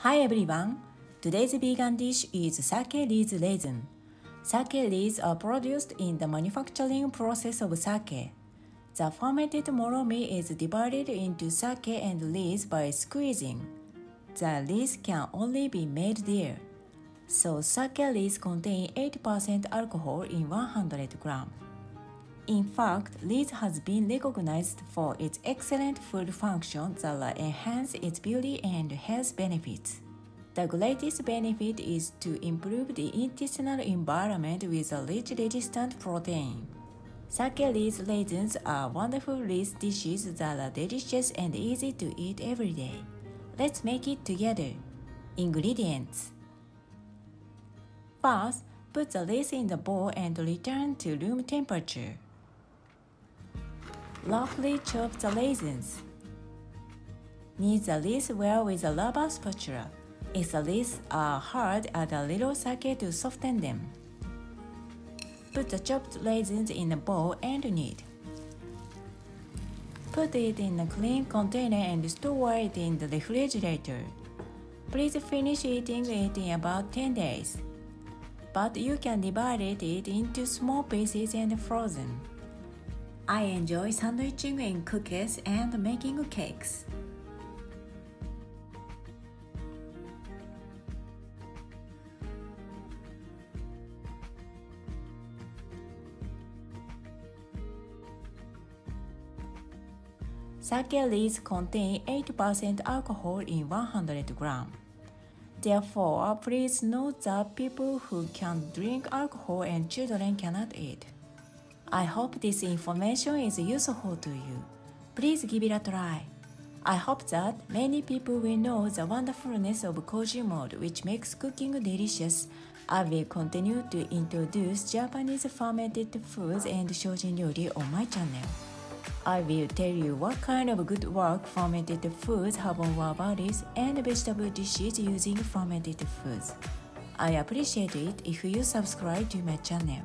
Hi everyone! Today's vegan dish is Sake Lees Raisins. Sake leaves are produced in the manufacturing process of sake. The fermented moromi is divided into sake and leaves by squeezing. The leaves can only be made there. So sake leaves contain 8% alcohol in 100 grams. In fact, leaves has been recognized for its excellent food function that enhance its beauty and health benefits. The greatest benefit is to improve the intestinal environment with a rich resistant protein. Sake Lees raisins are wonderful leaf dishes that are delicious and easy to eat every day. Let's make it together. Ingredients. First, put the leaves in the bowl and return to room temperature. Roughly chop the raisins. Knead the leaves well with a rubber spatula. If the leaves are hard, add a little sake to soften them. Put the chopped raisins in a bowl and knead. Put it in a clean container and store it in the refrigerator. Please finish eating it in about 10 days. But you can divide it into small pieces and frozen. I enjoy sandwiching in cookies and making cakes. Sake leaves contain 8% alcohol in 100 grams. Therefore, please note that people who can drink alcohol and children cannot eat. I hope this information is useful to you. Please give it a try. I hope that many people will know the wonderfulness of Koji mode, which makes cooking delicious. I will continue to introduce Japanese fermented foods and shoujin ryori on my channel. I will tell you what kind of good work fermented foods have on our bodies and vegetable dishes using fermented foods. I appreciate it if you subscribe to my channel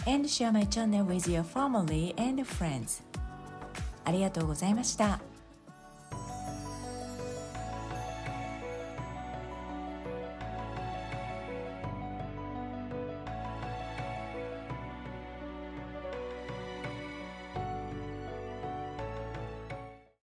and share my channel with your family and friends. ありがとうございました。